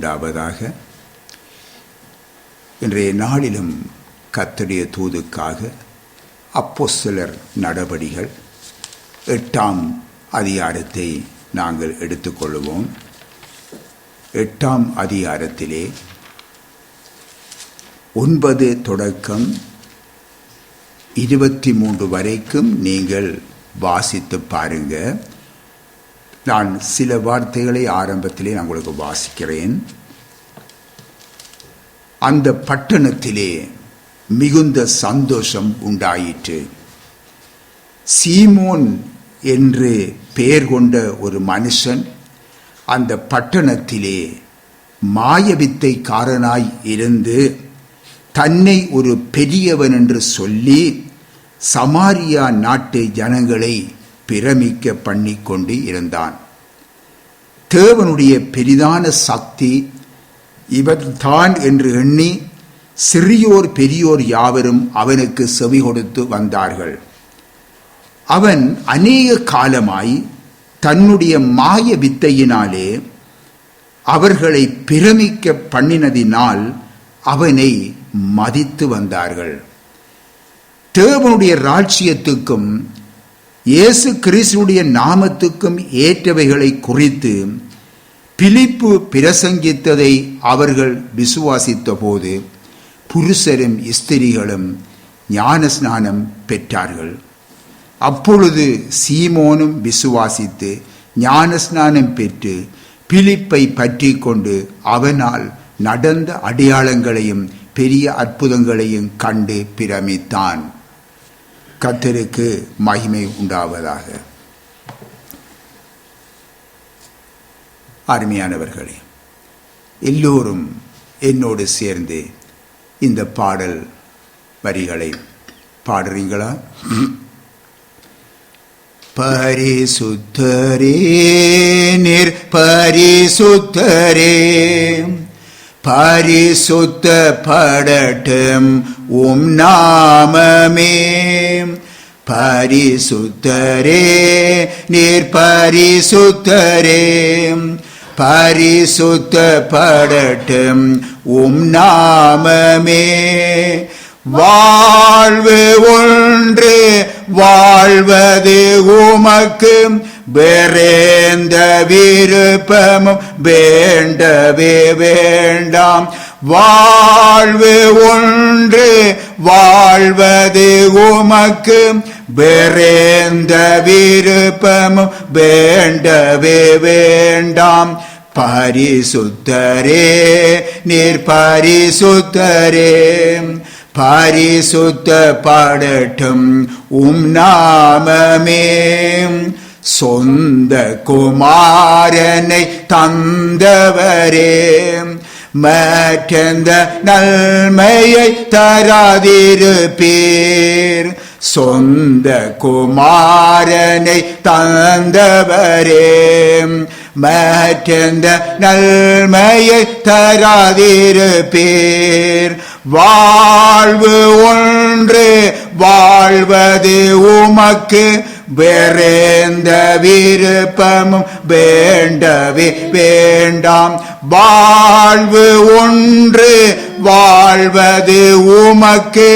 உண்டாவதாக. இன்றைய நாளிலும் கர்த்தருடைய தூதுக்காக அப்போஸ்தலர் நடபடிகள் 8ஆம் அதிகாரத்தை நாங்கள் எடுத்துக்கொள்வோம். 8ஆம் அதிகாரத்திலே 9 தொடக்கம் 23 வரைக்கும் நீங்கள் வாசித்து பாருங்க. நான் சில வார்த்தைகளை ஆரம்பத்திலே நான் உங்களுக்கு வாசிக்கிறேன். அந்த பட்டணத்திலே மிகுந்த சந்தோஷம் உண்டாயிற்று. சீமோன் என்று பெயர் கொண்ட ஒரு மனுஷன் அந்த பட்டணத்திலே மாயவித்தைக்காரனாய் இருந்து தன்னை ஒரு பெரியவன் என்று சொல்லி சமாரியா நாட்டு ஜனங்களை பிரமிக்க பண்ணி கொண்டு இருந்தான். தேவனுடைய பெரிதான சக்தி இவர்தான் என்று எண்ணி சிறியோர் பெரியோர் யாவரும் அவனுக்கு செவி கொடுத்து வந்தார்கள். அவன் அநேக காலமாய் தன்னுடைய மாய வித்தையினாலே அவர்களை பிரமிக்க பண்ணினதினால் அவனை மதித்து வந்தார்கள். தேவனுடைய ராஜ்யத்துக்கும் இயேசு கிறிஸ்துவுடைய நாமத்துக்கும் ஏற்றவைகளை குறித்து பிலிப்பு பிரசங்கித்ததை அவர்கள் விசுவாசித்த போது புருஷரும் ஸ்திரீகளும் ஞானஸ்நானம் பெற்றார்கள். அப்பொழுது சீமோனும் விசுவாசித்து ஞானஸ்நானம் பெற்று பிலிப்பை பற்றி கொண்டு அவனால் நடந்த அடையாளங்களையும் பெரிய அற்புதங்களையும் கண்டு பிரமித்தான். கர்த்தருக்கு மகிமை உண்டாவதாக. அருமையானவர்களே, எல்லோரும் என்னோடு சேர்ந்து இந்த பாடல் வரிகளை பாடுறீங்களா? பரிசுத்தரே நீர் பரிசுத்தரே, பரிசுத்தப்படட்டும் உம் நாமமே. பரிசுத்தரே நீர் பரிசுத்தரே, பரிசுத்தப்படட்டும் உம் நாமமே. வாழ்வு ஒன்று வாழ்வது உமக்கு, வேறெந்த விருப்பமும் வேண்டவே வேண்டாம். வாழ்வு ஒன்று வாழ்வது உமக்கு, வேறெந்த விருப்பமும் வேண்டவே வேண்டாம். பரிசுத்தரே நீர் பரிசுத்தரே, பரிசுத்தப்படட்டும் உம் நாமமே. சொந்த குமாரனை தந்தவரே, மற்றெந்த நன்மையை தராதிருப்பீர். சொந்த குமாரனை தந்தவரே, மற்றெந்த நன்மையை தராதிருப்பீர். வாழ்வு ஒன்று வாழ்வது உமக்கு, வேறெந்த விருப்பமும் வேண்டவே வேண்டாம். வாழ்வு ஒன்று வாழ்வது உமக்கு,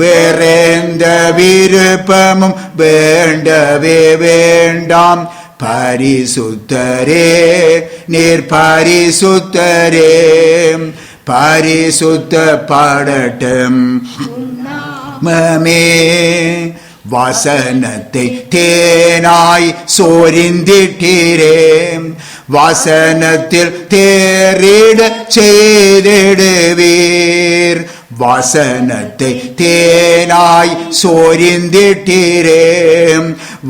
வேறெந்த விருப்பமும் வேண்டவே வேண்டாம். பரிசுத்தரே நீர் பரிசுத்தரே, பரிசுத்தப்படட்டும் நாமமே. வசனத்தை தேனாய் சோரிந்திட்டீரே, வசனத்தில் தேறிட செய்திடுவீர். வசனத்தை தேனாய் சோரிந்திட்டீரே,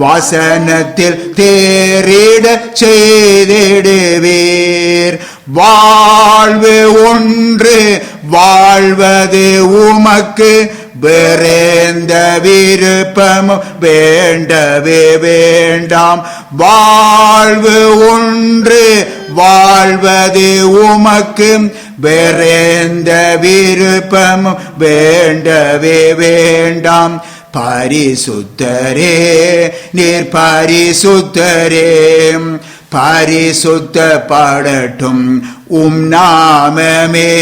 வசனத்தில் தேறிட செய்திடுவீர். வாழ்வு ஒன்று வாழ்வது உமக்கு, வேறெந்த விருப்பமும் வேண்டவே வேண்டாம். வாழ்வு ஒன்று வாழ்வது உமக்கு, வேறெந்த விருப்பமும் வேண்டவே வேண்டாம். பரிசுத்தரே நீர் பரிசுத்தரே, பரிசுத்தப்படட்டும் நாமமே.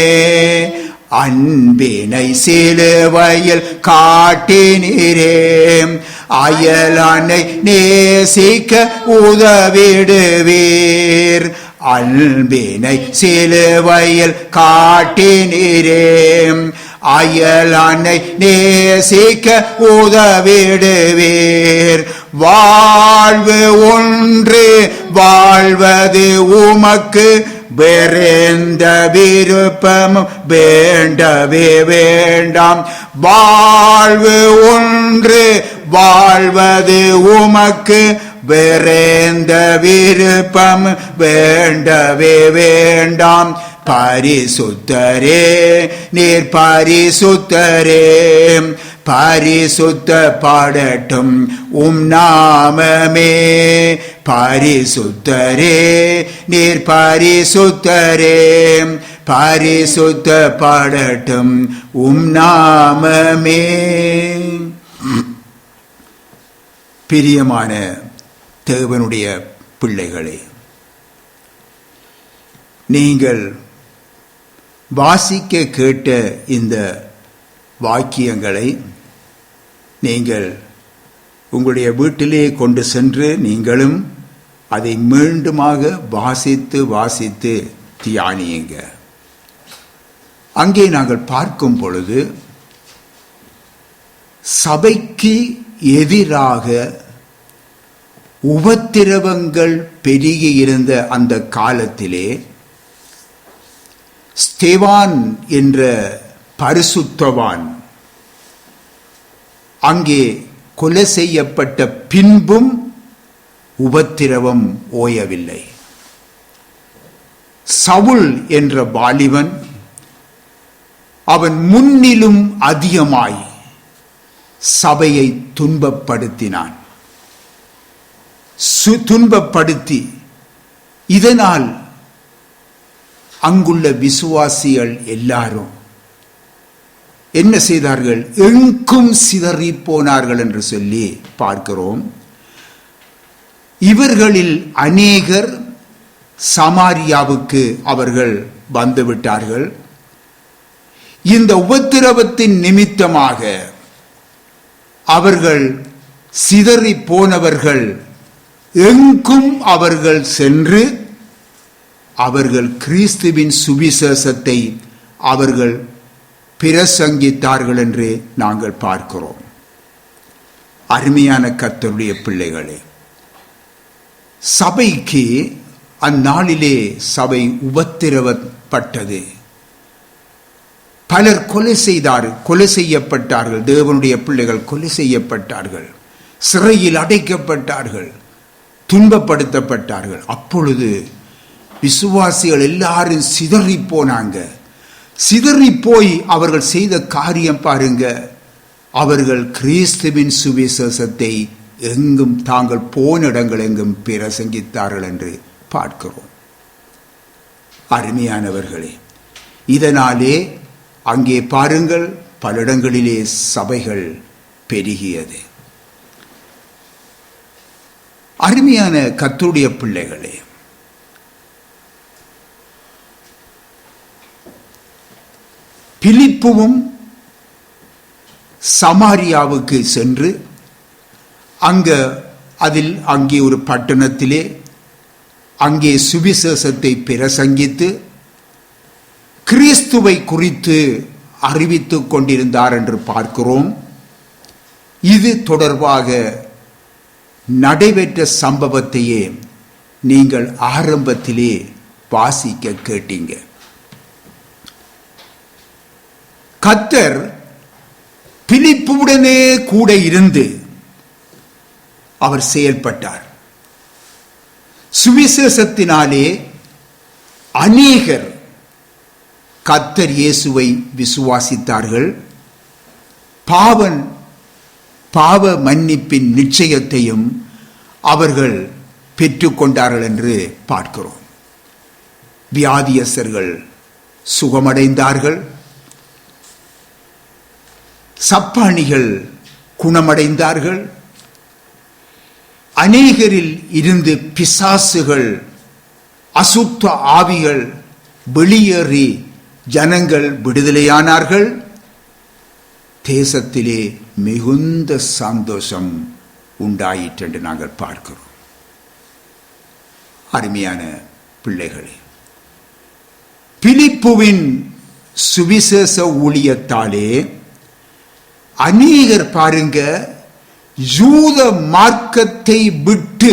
அன்பினை சிலுவையில் காட்டினீரே, அயலானை நேசிக்க உதவிடுவீர். அன்பினை சிலுவையில் காட்டினீரே, அயலானை நேசிக்க உதவிடுவீர். வாழ்வு ஒன்று வாழ்வது உமக்கு, வேறெந்த விருப்பமும் வேண்டவே வேண்டாம். வாழ்வு ஒன்று வாழ்வது உமக்கு, வேறெந்த விருப்பம் வேண்டவே வேண்டாம். பரிசுத்தரே நீர் பரிசுத்தரே, பரிசுத்தப்படட்டும் நாமமே. பரிசுத்தரே நீர் பரிசுத்தரே, பரிசுத்தப்படட்டும் நாமமே. பிரியமான தேவனுடைய பிள்ளைகளே, நீங்கள் வாசிக்க கேட்ட இந்த வாக்கியங்களை நீங்கள் உங்களுடைய வீட்டிலே கொண்டு சென்று நீங்களும் அதை மீண்டுமாக வாசித்து வாசித்து தியானியுங்க. அங்கே நாங்கள் பார்க்கும் பொழுது சபைக்கு எதிராக உபத்திரவங்கள் பெருகி இருந்த அந்த காலத்திலே ஸ்தேவான் என்ற பரிசுத்தவான் அங்கே கொலை செய்யப்பட்ட பின்பும் உபத்திரவம் ஓயவில்லை. சவுல் என்ற வாலிபன் அவன் முன்னிலும் அதிகமாய் சபையை துன்பப்படுத்தினான். துன்பப்படுத்தி இதனால் அங்குள்ள விசுவாசிகள் எல்லாரும் என்ன செய்தார்கள்? எங்கும் சிதறி போனார்கள் என்று சொல்லி பார்க்கிறோம். இவர்களில் அநேகர் சமாரியாவுக்கு அவர்கள் வந்துவிட்டார்கள். இந்த உபத்திரவத்தின் நிமித்தமாக அவர்கள் சிதறி போனவர்கள் எங்கும் அவர்கள் சென்று அவர்கள் கிறிஸ்துவின் சுவிசேஷத்தை அவர்கள் பிரசங்கித்தார்கள் என்று நாங்கள் பார்க்கிறோம். அருமையான கர்த்தருடைய பிள்ளைகளே, சபைக்கு அந்நாளிலே சபை உபத்திரவப்பட்டது. பலர் கொலை செய்யப்பட்டார்கள். தேவனுடைய பிள்ளைகள் கொலை செய்யப்பட்டார்கள், சிறையில் அடைக்கப்பட்டார்கள், துன்பப்படுத்தப்பட்டார்கள். அப்பொழுது விசுவாசிகள் எல்லாரும் சிதறி போனாங்க. சிதறி போய் அவர்கள் செய்த காரியம் பாருங்க, அவர்கள் கிறிஸ்துவின் சுவிசேஷத்தை எங்கும் தாங்கள் போன இடங்கள் எங்கும் பிரசங்கித்தார்கள் என்று பார்க்கிறோம். அருமையானவர்களே, இதனாலே அங்கே பாருங்கள் பல இடங்களிலே சபைகள் பெருகியது. அருமையான கர்த்தருடைய பிள்ளைகளே, பிலிப்புவும் சமாரியாவுக்கு சென்று அங்கே ஒரு பட்டணத்திலே அங்கே சுவிசேஷத்தை பிரசங்கித்து கிறிஸ்துவை குறித்து அறிவித்துக் கொண்டிருந்தார் என்று பார்க்கிறோம். இது தொடர்பாக நடைபெற்ற சம்பவத்தையே நீங்கள் ஆரம்பத்திலே வாசிக்க கேட்டீங்க. கர்த்தர் பிலிப்புடனே கூட இருந்து அவர் செயல்பட்டார். சுவிசேஷத்தினாலே அநேகர் கர்த்தர் இயேசுவை விசுவாசித்தார்கள். பாவ மன்னிப்பின் நிச்சயத்தையும் அவர்கள் பெற்றுக்கொண்டார்கள் என்று பார்க்கிறோம். வியாதியஸ்தர்கள் சுகமடைந்தார்கள், சப்பானிகள் குணமடைந்தார்கள். அநேகரில் இருந்து பிசாசுகள், அசுத்த ஆவிகள் வெளியேறி ஜனங்கள் விடுதலையானார்கள். தேசத்திலே மிகுந்த சந்தோஷம் உண்டாயிற்று என்று நாங்கள் பார்க்கிறோம். அருமையான பிள்ளைகளே, பிலிப்புவின் சுவிசேஷ ஊழியத்தாலே அநேகர் பாருங்க யூத மார்க்கத்தை விட்டு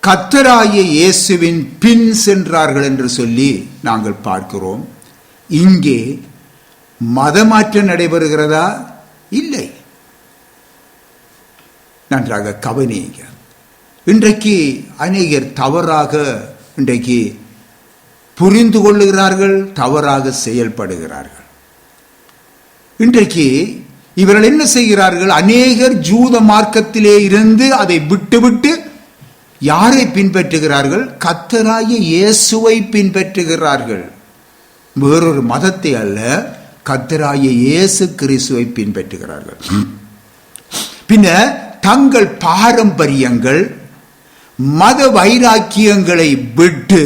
கர்த்தராகிய இயேசுவின் பின் சென்றார்கள் என்று சொல்லி நாங்கள் பார்க்கிறோம். இங்கே மதமாற்றம் நடைபெறுகிறதா? இல்லை. நன்றாக கவனியுங்க. இன்றைக்கு அநேகர் தவறாக இன்றைக்கு புரிந்து கொள்ளுகிறார்கள், தவறாக செயல்படுகிறார்கள். இன்றைக்கு இவர்கள் என்ன செய்கிறார்கள்? அநேகர் யூத மார்க்கத்திலே இருந்து அதை விட்டுவிட்டு யாரை பின்பற்றுகிறார்கள்? கர்த்தராகிய இயேசுவை பின்பற்றுகிறார்கள். வேறொரு மதத்தை அல்ல, கர்த்தராகிய இயேசு கிறிஸ்துவை பின்பற்றுகிறார்கள். பின்ன தங்கள் பாரம்பரியங்கள், மத வைராக்கியங்களை விட்டு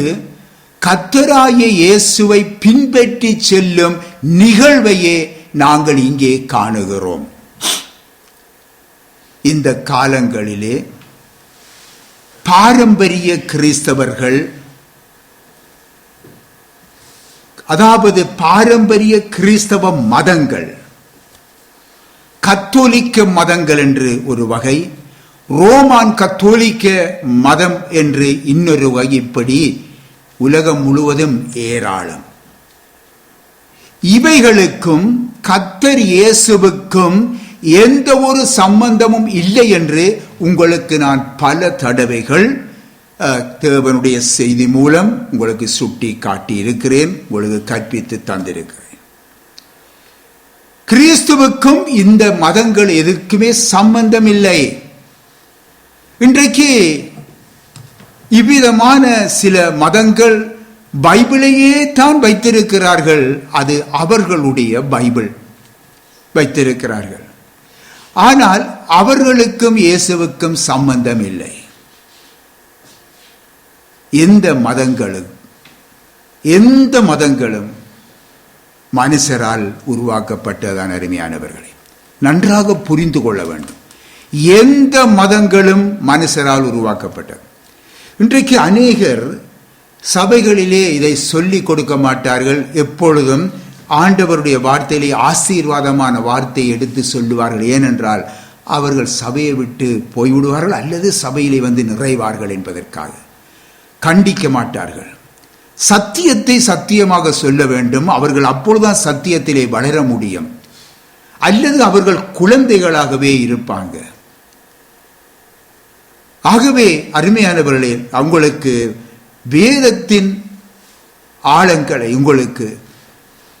கர்த்தராகிய இயேசுவை பின்பற்றி செல்லும் நிகழ்வையே நாங்கள் இங்கே காணுகிறோம். இந்த காலங்களிலே பாரம்பரிய கிறிஸ்தவர்கள், அதாவது பாரம்பரிய கிறிஸ்தவ மதங்கள், கத்தோலிக்க மதங்கள் என்று ஒரு வகை, ரோமான் கத்தோலிக்க மதம் என்று இன்னொரு வகை, இப்படி உலகம் முழுவதும் ஏராளம். இவைகளுக்கும் கர்த்தர் இயேசுவுக்கும் எந்த ஒரு சம்பந்தமும் இல்லை என்று உங்களுக்கு நான் பல தடவைகள் தேவனுடைய செய்தி மூலம் உங்களுக்கு சுட்டி காட்டி இருக்கிறேன், உங்களுக்கு கற்பித்து தந்திருக்கிறேன். கிறிஸ்துவுக்கும் இந்த மதங்கள் எதற்குமே சம்பந்தம் இல்லை. இன்றைக்கு இவ்விதமான சில மதங்கள் பைபிளையே தான் வைத்திருக்கிறார்கள். அது அவர்களுடைய பைபிள் வைத்திருக்கிறார்கள். ஆனால் அவர்களுக்கும் இயேசுவுக்கும் சம்பந்தம் இல்லை. எந்த மதங்களும் மனுஷரால் உருவாக்கப்பட்டதான். அருமையானவர்களை நன்றாக புரிந்து கொள்ள வேண்டும். எந்த மதங்களும் மனுஷரால் உருவாக்கப்பட்டது. இன்றைக்கு அநேகர் சபைகளிலே இதை சொல்லிக் கொடுக்க மாட்டார்கள். எப்பொழுதும் ஆண்டவருடைய வார்த்தையிலே ஆசீர்வாதமான வார்த்தையை எடுத்து சொல்லுவார்கள். ஏனென்றால் அவர்கள் சபையை விட்டு போய்விடுவார்கள் அல்லது சபையிலே வந்து நிறைவார்கள் என்பதற்காக கண்டிக்க மாட்டார்கள். சத்தியத்தை சத்தியமாக சொல்ல வேண்டும். அவர்கள் அப்பொழுதுதான் சத்தியத்திலே வளர முடியும். அல்லது அவர்கள் குழந்தைகளாகவே இருப்பாங்க. ஆகவே அருமையானவர்களே, உங்களுக்கு வேதத்தின் ஆழங்களை உங்களுக்கு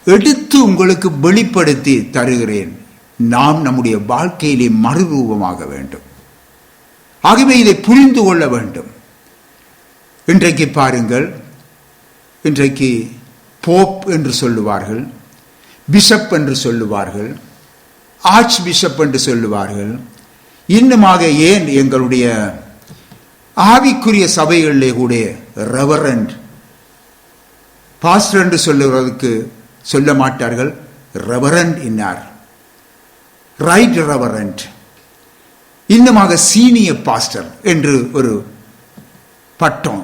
எடுத்து உங்களுக்கு வெளிப்படுத்தி தருகிறேன். நாம் நம்முடைய வாழ்க்கையிலே மறுரூபமாக வேண்டும். ஆகவே இதை புரிந்து கொள்ள வேண்டும். இன்றைக்கு பாருங்கள், இன்றைக்கு போப் என்று சொல்லுவார்கள், பிஷப் என்று சொல்லுவார்கள், ஆர்ச் பிஷப் என்று சொல்லுவார்கள். இன்னுமாக ஏன் எங்களுடைய ஆவிக்குரிய சபைகளிலே கூட ரெவரண்ட், பாஸ்டர் என்று சொல்லுவதற்கு சொல்ல மாட்டார்கள். ரெவரண்ட் இன்னார், ரைட் ரெவரண்ட், இன்னுமாக சீனியர் பாஸ்டர் என்று ஒரு பட்டம்.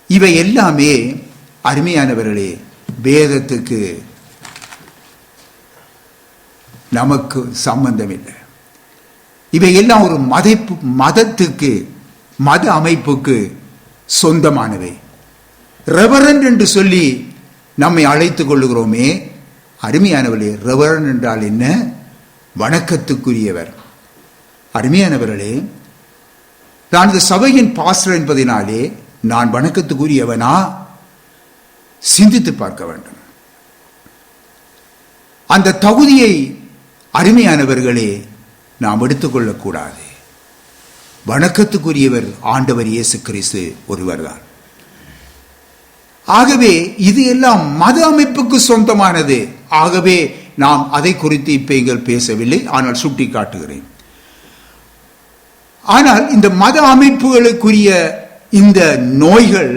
இவை எல்லாமே அருமையானவர்களே வேதத்துக்கு நமக்கு சம்பந்தம் இல்லை. இவை எல்லாம் ஒரு மதத்துக்கு, மத அமைப்புக்கு சொந்தமானவை. ரெவரண்ட் என்று சொல்லி நம்மை அழைத்துக் கொள்ளுகிறோமே, அருமையானவர்களே, ரெவரண்ட் என்றால் என்ன? வணக்கத்துக்குரியவர். அருமையானவர்களே, நான் இந்த சபையின் பாஸ்டர் என்பதனாலே நான் வணக்கத்துக்குரியவனா? சிந்தித்து பார்க்க வேண்டும். அந்த தகுதியை அருமையானவர்களே நாம் எடுத்துக்கொள்ளக்கூடாது. வணக்கத்துக்குரியவர் ஆண்டவர் இயேசு கிறிஸ்து ஒருவர்தான். ஆகவே இது எல்லாம் மத அமைப்புக்கு சொந்தமானது. ஆகவே நாம் அதை குறித்து இப்ப இங்கே பேசவில்லை, ஆனால் சுட்டி காட்டுகிறேன். ஆனால் இந்த மத அமைப்புகளுக்குரிய இந்த நோய்கள்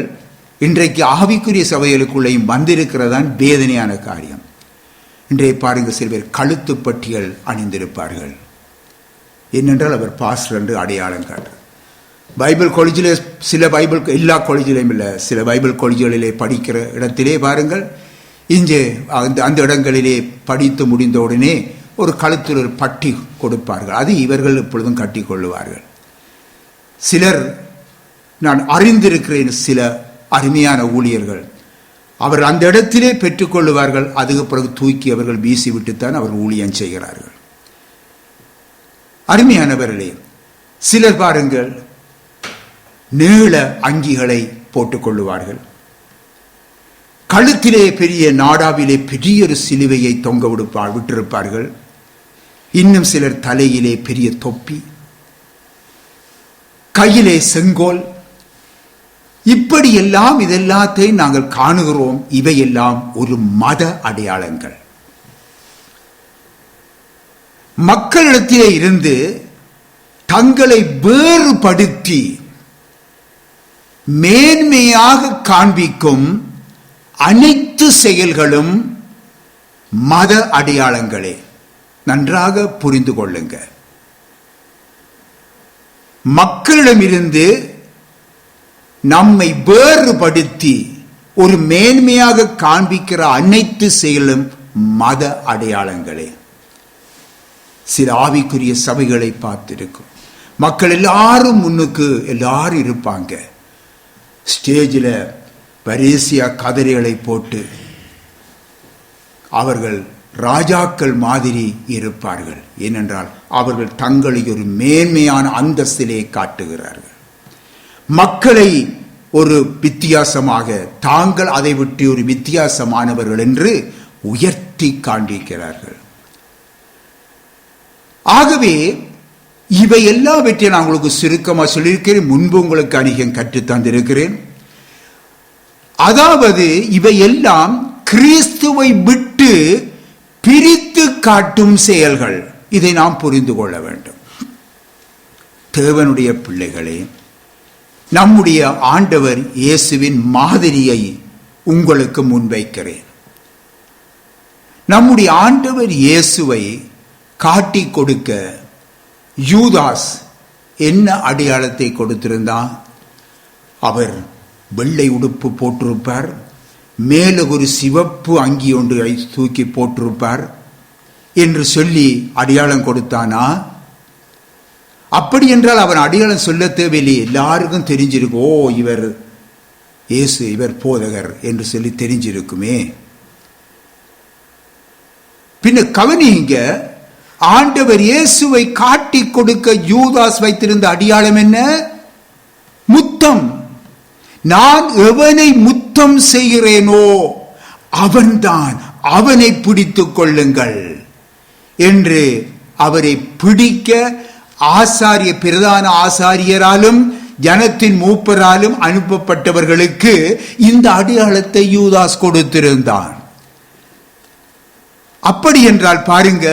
இன்றைக்கு ஆவிக்குரிய சபைகளுக்குள்ளேயும் வந்திருக்கிறதான் வேதனையான காரியம். இன்றைய பாருங்க, சில பேர் கழுத்து பட்டியல் அணிந்திருப்பார்கள். ஏனென்றால் அவர் பாஸ்டர் என்று அடையாளம் காட்டுறார். பைபிள் காலேஜிலே, சில பைபிள், எல்லா காலேஜிலையும் இல்லை, சில பைபிள் காலேஜுகளிலே படிக்கிற இடத்திலே பாருங்கள், இங்கே அந்த இடங்களிலே படித்து முடிந்த உடனே ஒரு கழுத்தில் ஒரு பட்டி கொடுப்பார்கள். அது இவர்கள் எப்பொழுதும் கட்டி கொள்ளுவார்கள். சிலர், நான் அறிந்திருக்கிறேன், சில அருமையான ஊழியர்கள் அவர் அந்த இடத்திலே பெற்றுக்கொள்ளுவார்கள். அதுக்கு பிறகு தூக்கி அவர்கள் வீசிவிட்டுத்தான் அவர் ஊழியம் செய்கிறார்கள். அருமையானவர்களே, சிலர் பாருங்கள், நீள அங்கிகளை போட்டுக் கொள்ளுவார்கள். கழுத்திலே பெரிய நாடாவிலே பெரிய ஒரு சிலுவையை தொங்க விட்டிருப்பார்கள். இன்னும் சிலர் தலையிலே பெரிய தொப்பி, கையிலே செங்கோல், இப்படி எல்லாம் இதெல்லாத்தையும் நாங்கள் காணுகிறோம். இவையெல்லாம் ஒரு மத அடையாளங்கள். மக்களிடத்திலே இருந்து தங்களை வேறுபடுத்தி மேன்மையாக காண்பிக்கும் அனைத்து செயல்களும் மத அடையாளங்களே. நன்றாக புரிந்து கொள்ளுங்க. மக்களிடமிருந்து நம்மை வேறுபடுத்தி ஒரு மேன்மையாக காண்பிக்கிற அனைத்து செயலும் மத அடையாளங்களே. சில ஆவிக்குரிய சபைகளை பார்த்திருக்கும். மக்கள் எல்லாரும் முன்னுக்கு எல்லாரும் இருப்பாங்க. ஸ்டேஜில் பரிசியா கதிரைகளை போட்டு அவர்கள் ராஜாக்கள் மாதிரி இருப்பார்கள். ஏனென்றால் அவர்கள் தங்களை ஒரு மேன்மையான அந்தஸ்திலே காட்டுகிறார்கள். மக்களை ஒரு வித்தியாசமாக, தாங்கள் அதை விட்டு ஒரு வித்தியாசமானவர்கள் என்று உயர்த்தி காண்பிக்கிறார்கள். ஆகவே இவை எல்லாவற்றையும் நான் உங்களுக்கு சுருக்கமாக சொல்லியிருக்கிறேன். முன்பு உங்களுக்கு அநேகம் கற்றுத் தந்திருக்கிறேன். அதாவது இவை எல்லாம் கிறிஸ்துவை விட்டு பிரித்து காட்டும் செயல்கள். இதை நாம் புரிந்து கொள்ள வேண்டும். தேவனுடைய பிள்ளைகளே, நம்முடைய ஆண்டவர் இயேசுவின் மாதிரியை உங்களுக்கு முன்வைக்கிறேன். நம்முடைய ஆண்டவர் இயேசுவை காட்டி கொடுக்க யூதாஸ் என்ன அடையாளத்தை கொடுத்திருந்தான்? அவர் வெள்ளை உடுப்பு போட்டிருப்பார், மேலே ஒரு சிவப்பு அங்கி ஒன்றை தூக்கி போட்டிருப்பார் என்று சொல்லி அடையாளம் கொடுத்தானா? அப்படி என்றால் அவன் அடையாளம் சொல்ல தேவையில்லை, எல்லாருக்கும் தெரிஞ்சிருக்கும். ஓ, இவர் இயேசு, இவர் போதகர் என்று சொல்லி தெரிஞ்சிருக்குமே. பின்ன கவனிங்க, ஆண்டவர் இயேசுவை காட்டி கொடுக்க யூதாஸ் வைத்திருந்த அடையாளம் என்ன? முத்தம். நான் எவனை முத்தம் செய்கிறேனோ அவன்தான், அவனை பிடித்துக் கொள்ளுங்கள் என்று அவரை பிடிக்க பிரதான ஆசாரியராலும் ஜனத்தின் மூப்பராலும் அனுப்பப்பட்டவர்களுக்கு இந்த அடையாளத்தை யூதாஸ் கொடுத்திருந்தான். அப்படி என்றால் பாருங்க,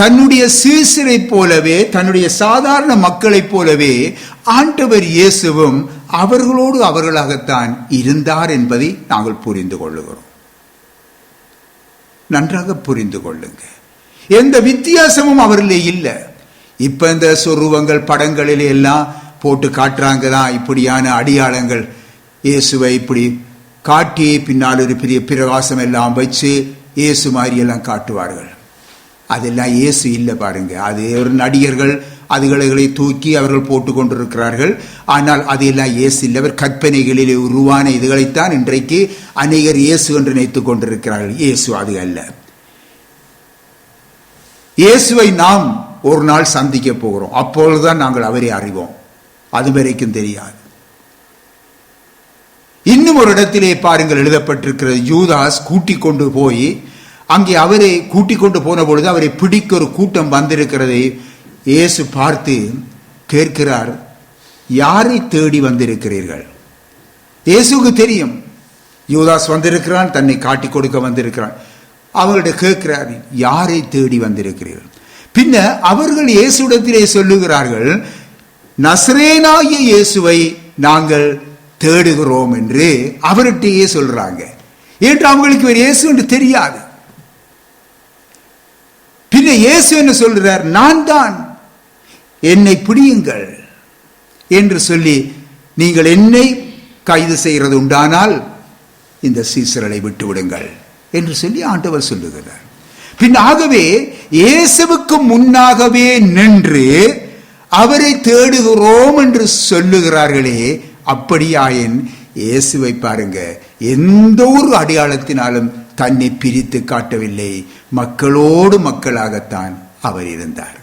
தன்னுடைய சீசரை போலவே, தன்னுடைய சாதாரண மக்களைப் போலவே ஆண்டவர் இயேசுவும் அவர்களோடு அவர்களாகத்தான் இருந்தார் என்பதை நாங்கள் புரிந்து கொள்ளுகிறோம். நன்றாக புரிந்து கொள்ளுங்க. எந்த வித்தியாசமும் அவர்களே இல்லை. இப்ப இந்த சொருவங்கள் படங்களில் எல்லாம் போட்டு காட்டுறாங்க தான் இப்படியான அடையாளங்கள். இயேசுவை இப்படி காட்டி பின்னால் ஒரு பெரிய பிரகாசம் எல்லாம் வச்சு இயேசு மாதிரி எல்லாம் காட்டுவார்கள். அதெல்லாம் இயேசு இல்லை பாருங்க. அது ஒரு நடிகர்கள் அதுகளை தூக்கி அவர்கள் போட்டு கொண்டிருக்கிறார்கள். ஆனால் அதெல்லாம் இயேசு இல்லை. அவர் கற்பனைகளிலே உருவான இதுகளைத்தான் இன்றைக்கு அநேகர் இயேசு என்று நினைத்துக் கொண்டிருக்கிறார்கள். இயேசு அது அல்ல. இயேசுவை நாம் ஒரு நாள் சந்திக்க போகிறோம். அப்பொழுதுதான் நாங்கள் அவரை அறிவோம். அது வரைக்கும் தெரியாது. இன்னும் ஒரு இடத்திலே பாருங்கள் எழுதப்பட்டிருக்கிறது. யூதாஸ் கூட்டிக் கொண்டு போய் அங்கே அவரை கூட்டிக் கொண்டு போன பொழுது அவரை பிடிக்க ஒரு கூட்டம் வந்திருக்கிறதை இயேசு பார்த்து கேட்கிறார், யாரை தேடி வந்திருக்கிறீர்கள்? இயேசுக்கு தெரியும் யூதாஸ் வந்திருக்கிறான், தன்னை காட்டி கொடுக்க வந்திருக்கிறான். அவர்கிட்ட கேட்கிறார், யாரை தேடி வந்திருக்கிறீர்கள்? பின்ன அவர்கள் இயேசுடத்திலே சொல்லுகிறார்கள், நசரேனாகிய இயேசுவை நாங்கள் தேடுகிறோம் என்று அவர்கிட்டயே சொல்றாங்க. ஏன்று அவங்களுக்கு ஒரு இயேசு என்று தெரியாது. பின்ன இயேசு என்ன சொல்றார்? நான் தான், என்னை பிடியுங்கள் என்று சொல்லி, நீங்கள் என்னை கைது செய்கிறது உண்டானால் இந்த சீசர்களை விட்டு விடுங்கள் என்று சொல்லி ஆண்டவர் சொல்லுகிறார். பின் ஆகவே இயேசுவுக்கு முன்னாகவே நின்று அவரை தேடுகிறோம் என்று சொல்லுகிறார்களே, அப்படியாயின் இயேசுவை பாருங்க, எந்த ஒரு அடையாளத்தினாலும் தன்னை பிரித்து காட்டவில்லை. மக்களோடு மக்களாகத்தான் அவர் இருந்தார்.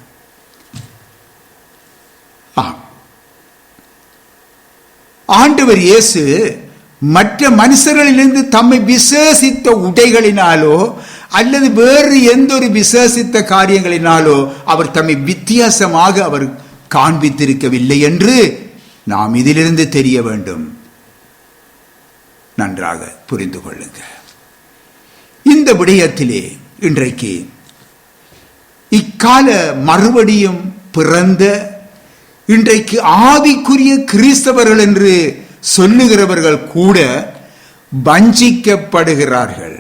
ஆண்டவர் இயேசு மற்ற மனுஷர்களிலிருந்து தம்மை விசேஷித்த உடைகளினாலோ அல்லது வேறு எந்த ஒரு விசேஷித்த காரியங்களினாலோ அவர் தம்மை வித்தியாசமாக அவர் காண்பித்திருக்கவில்லை என்று நாம் இதிலிருந்து தெரிய வேண்டும். நன்றாக புரிந்து கொள்ளுங்க. இந்த விடயத்திலே இன்றைக்கு இக்கால மறுபடியும் பிறந்த இன்றைக்கு ஆவிக்குரிய கிறிஸ்தவர்கள் என்று சொல்லுகிறவர்கள் கூட வஞ்சிக்கப்படுகிறார்கள்.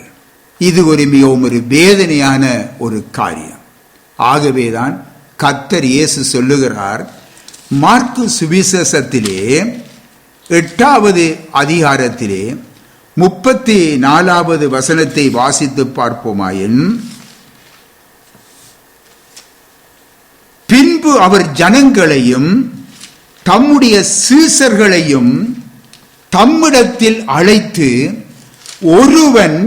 இது மிகவும் ஒரு வேதனையான ஒரு காரியம். ஆகவேதான் கர்த்தர் இயேசு சொல்லுகிறார், மார்க்கு சுவிசேஷத்திலே 8வது அதிகாரத்திலே 34வது வசனத்தை வாசித்து பார்ப்போமாயின், பின்பு அவர் ஜனங்களையும் தம்முடைய சீசர்களையும் தம்மிடத்தில் அழைத்து, ஒருவன்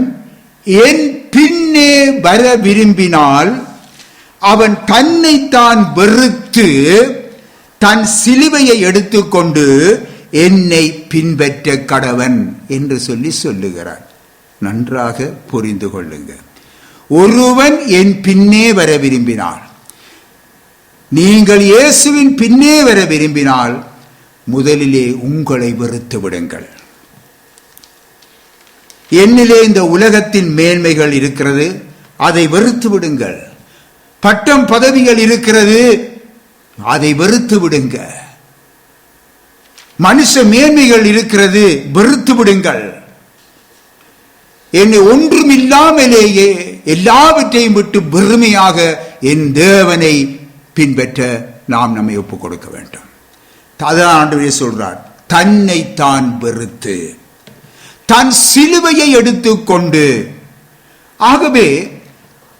என் பின்னே வர விரும்பினால் அவன் தன்னைத்தான் வெறுத்து தன் சிலுவையை எடுத்துக்கொண்டு என்னை பின்பற்ற கடவன் என்று சொல்லுகிறார். நன்றாக புரிந்து கொள்ளுங்க. ஒருவன் என் பின்னே வர விரும்பினால், நீங்கள் இயேசுவின் பின்னே வர விரும்பினால் முதலிலே உங்களை வெறுத்து விடுங்கள். என்னிலே இந்த உலகத்தின் மேன்மைகள் இருக்கிறது, அதை வெறுத்து விடுங்கள். பட்டம் பதவிகள் இருக்கிறது, அதை வெறுத்து விடுங்க. மனுஷ மேன்மைகள் இருக்கிறது, வெறுத்து விடுங்கள். என்னை ஒன்றுமில்லாமலேயே எல்லாவற்றையும் விட்டு வெறுமையாக என் தேவனை பின்பற்ற நாம் நம்மை ஒப்புக் கொடுக்க வேண்டும். அதான் ஆண்டவர் சொல்றார், தன்னை தான் வெறுத்து தன் சிலுவையை எடுத்துக்கொண்டு. ஆகவே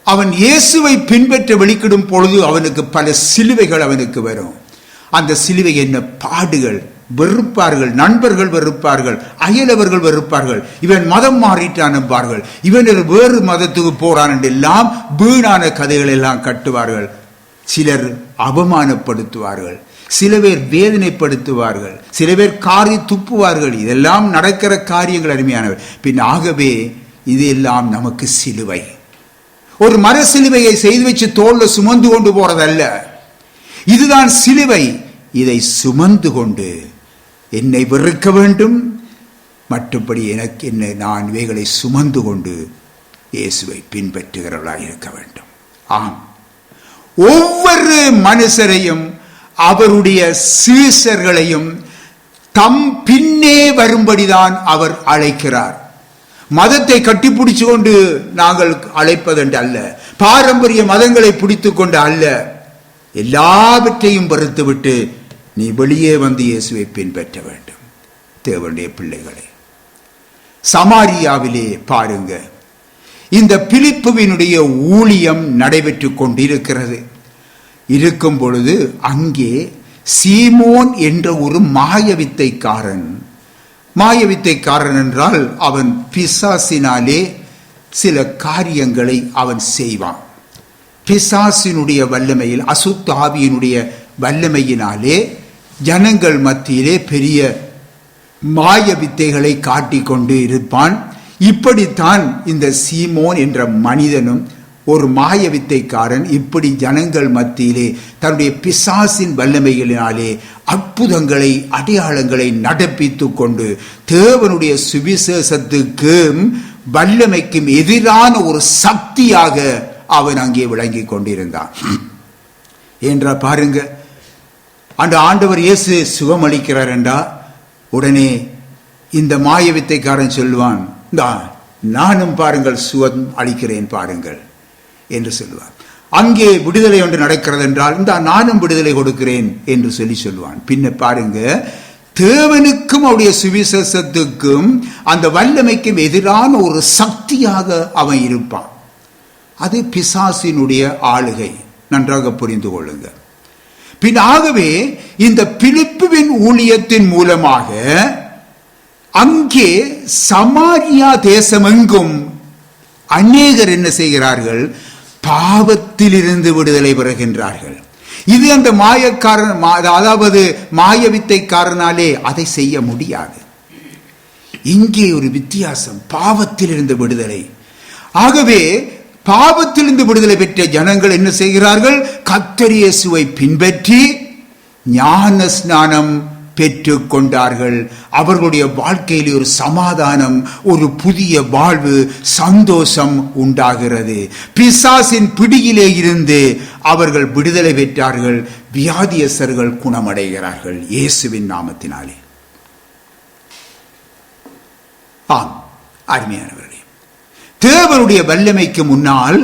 அவன் இயேசுவை பின்பற்ற வெளிக்கிடும் பொழுது அவனுக்கு பல சிலுவைகள் அவனுக்கு வரும். அந்த சிலுவை என்ன பாடுகள், வெறுப்பார்கள், நண்பர்கள் வெறுப்பார்கள், அயலவர்கள் வெறுப்பார்கள், இவன் மதம் மாறிட்டான் என்பார்கள், இவன் வேறு மதத்துக்கு போறான் என்றெல்லாம் வீணான கதைகள் எல்லாம் கட்டுவார்கள். சிலர் அவமானப்படுத்துவார்கள், சில பேர் வேதனைப்படுத்துவார்கள், சில பேர் காரி துப்புவார்கள். இதெல்லாம் நடக்கிற காரியங்கள் அருமையானவை. பின் ஆகவே இது எல்லாம் நமக்கு சிலுவை. ஒரு மர சிலுவையை செய்து வச்சு தோல்ல சுமந்து கொண்டு போறதல்ல, இதுதான் சிலுவை. இதை சுமந்து கொண்டு என்னை வெறுக்க வேண்டும், மற்றபடி எனக்கு என்ன, நான் இவைகளை சுமந்து கொண்டு இயேசுவை பின்பற்றுகிறவர்களாக இருக்க வேண்டும். ஆம், ஒவ்வொரு மனுஷரையும் அவருடைய சீசர்களையும் தம் பின்னே வரும்படிதான் அவர் அழைக்கிறார். மதத்தை கட்டிப்பிடிச்சு கொண்டு நாங்கள் அழைப்பதென்று அல்ல, பாரம்பரிய மதங்களை பிடித்து கொண்டு அல்ல, எல்லாவற்றையும் வெறுத்துவிட்டு நீ வெளியே வந்து இயேசுவை பின்பற்ற வேண்டும். தேவனுடைய பிள்ளைகளே, சமாரியாவிலே பாருங்க, இந்த பிலிப்புவினுடைய ஊழியம் நடைபெற்று கொண்டிருக்கிறது. இருக்கும் பொழுது அங்கே சீமோன் என்ற ஒரு மாயவித்தைக்காரன் என்றால் அவன் பிசாசினாலே சில காரியங்களை அவன் செய்வான். பிசாசினுடைய வல்லமையில், அசுத்த ஆவியினுடைய வல்லமையினாலே ஜனங்கள் மத்தியிலே பெரிய மாய வித்தைகளை காட்டிக்கொண்டு இருப்பான். இப்படித்தான் இந்த சீமோன் என்ற மனிதனும் ஒரு மாய வித்தைக்காரன் இப்படி ஜனங்கள் மத்தியிலே தன்னுடைய பிசாசின் வல்லமைகளினாலே அற்புதங்களை, அடையாளங்களை நடப்பித்துக் கொண்டு தேவனுடைய சுவிசேஷத்துக்கும் வல்லமைக்கும் எதிரான ஒரு சக்தியாக அவன் அங்கே விளங்கி கொண்டிருந்தான். என்ற பாருங்க, அந்த ஆண்டவர் இயேசு சுகம் அளிக்கிறார் என்றா உடனே இந்த மாயவித்தைக்காரன் சொல்லுவான், நானும் பாருங்கள் சுகம் அளிக்கிறேன் பாருங்கள் என்று சொல்லுவான். அங்கே விடுதலை ஒன்று நடக்கிறது என்றால் நானும் விடுதலை கொடுக்கிறேன் என்று சொல்லுவான். பின்ன பாருங்க, தேவனுக்கும் அவருடைய சுவிசேஷத்துக்கும் அந்த வல்லமைக்கும் எதிரான ஒரு சக்தியாக அவன் இருப்பான். அது பிசாசினுடைய ஆளுகை. நன்றாக புரிந்து கொள்ளுங்க. பின் ஆகவே இந்த பிலிப்புவின் ஊழியத்தின் மூலமாக அங்கே சமாரியா தேசமெங்கும் அநேகர் என்ன செய்கிறார்கள்? பாவத்திலிருந்து விடுதலை பெறுகின்றார்கள். இது அந்த மாயக்காரன், அதாவது மாயவித்தைக்காரனாலே அதை செய்ய முடியாது. இங்கே ஒரு வித்தியாசம், பாவத்திலிருந்து விடுதலை. ஆகவே பாவத்திலிருந்து விடுதலை பெற்ற ஜனங்கள் என்ன செய்கிறார்கள்? கர்த்தர் இயேசுவை பின்பற்றி ஞான ஸ்நானம் பெற்றுக் கொண்டார்கள். அவர்களுடைய வாழ்க்கையில் ஒரு சமாதானம், ஒரு புதிய வாழ்வு, சந்தோஷம் உண்டாகிறது. பிசாசின் பிடியிலே இருந்து அவர்கள் விடுதலை பெற்றார்கள். வியாதியஸ்தர்கள் குணமடைகிறார்கள் இயேசுவின் நாமத்தினாலே. ஆம் அருமையானவர்களே, தேவனுடைய வல்லமைக்கு முன்னால்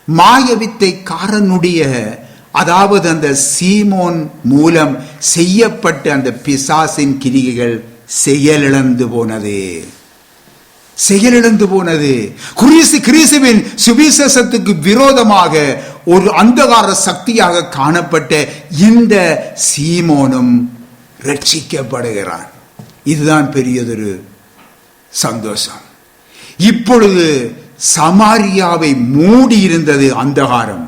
மாயவித்தைக்காரனுடைய, அதாவது அந்த சீமோன் மூலம் செய்யப்பட்ட அந்த பிசாசின் கிரிகைகள் செயலிழந்து போனது. கிறிஸ்துவின் சுவிசேஷத்துக்கு விரோதமாக ஒரு அந்தகார சக்தியாக காணப்பட்ட இந்த சீமோனும் ரட்சிக்கப்படுகிறான். இதுதான் பெரியதொரு சந்தோஷம். இப்பொழுது சமாரியாவை மூடி இருந்தது அந்தகாரம்,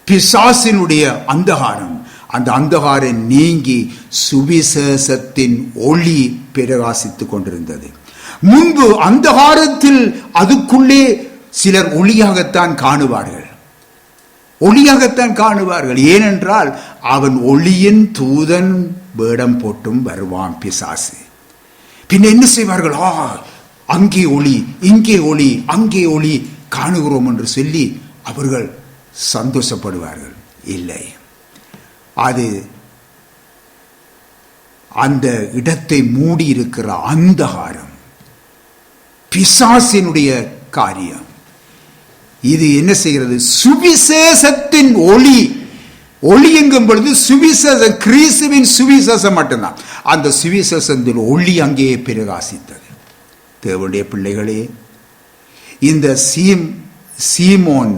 பிசாசினுடைய அந்தகாரம். அந்த அந்தகாரம் நீங்கி சுவிசேஷத்தின் ஒளி பிரகாசித்துக் கொண்டிருந்தது. முன்பு அந்தகாரத்தில் அதுக்குள்ளே சிலர் ஒளியாகத்தான் காணுவார்கள். ஏனென்றால் அவன் ஒளியின் தூதன் வேடம் போட்டும் வருவான் பிசாசு. பின்ன என்ன செய்வார்கள்? அங்கே ஒளி, இங்கே ஒளி, அங்கே ஒளி காணுகிறோம் என்று சொல்லி அவர்கள் சந்தோஷப்படுவார்கள். இல்லை, அது அந்த இடத்தை மூடி இருக்கிற அந்தகாரம், பிசாசினுடைய காரியம். இது என்ன செய்கிறது? சுவிசேஷத்தின் ஒளி. ஒளி எங்கும் பொழுது சுவிசேஷம், கிறிஸ்துவின் சுவிசேஷம் மட்டும்தான். அந்த சுவிசேஷத்தின் ஒளி அங்கே பிரகாசித்தது. தேவனுடைய பிள்ளைகளே, இந்த சீமோன்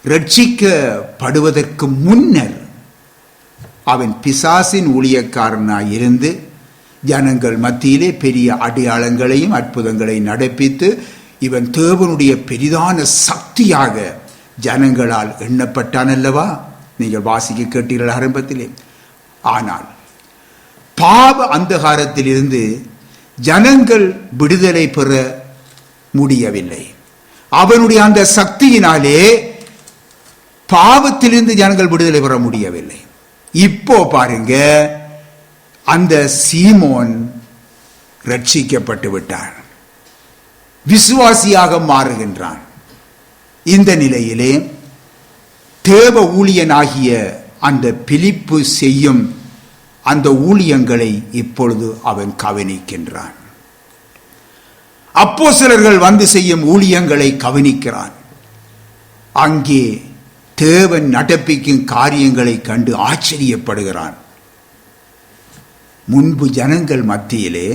ரட்சிக்கப்படுவதற்கு முன்னர் அவன் பிசாசின் ஊழியக்காரனாய் இருந்து ஜனங்கள் மத்தியிலே பெரிய அடையாளங்களையும் அற்புதங்களையும் நடப்பித்து இவன் தேவனுடைய பெரிதான சக்தியாக ஜனங்களால் எண்ணப்பட்டான் அல்லவா? நீங்கள் வாசிக்க கேட்டீர்கள் ஆரம்பத்திலே. ஆனால் பாவ அந்தகாரத்தில் இருந்து ஜனங்கள் விடுதலை பெற முடியவில்லை. அவனுடைய அந்த சக்தியினாலே பாவத்திலிருந்து ஜனங்கள் விடுதலை பெற முடியவில்லை. இப்போ பாருங்க, அந்த சீமோன் ரட்சிக்கப்பட்டு விட்டான், விசுவாசியாக மாறுகின்றான். இந்த நிலையிலே தேவ ஊழியனாகிய அந்த பிலிப்பு செய்யும் அந்த ஊழியங்களை இப்பொழுது அவன் கவனிக்கின்றான். அப்போஸ்தலர்கள் வந்து செய்யும் ஊழியங்களை கவனிக்கிறான். அங்கே தேவன் நடப்பிக்கும் காரியங்களை கண்டு ஆச்சரியப்படுகிறான். முன்பு ஜனங்கள் மத்தியிலே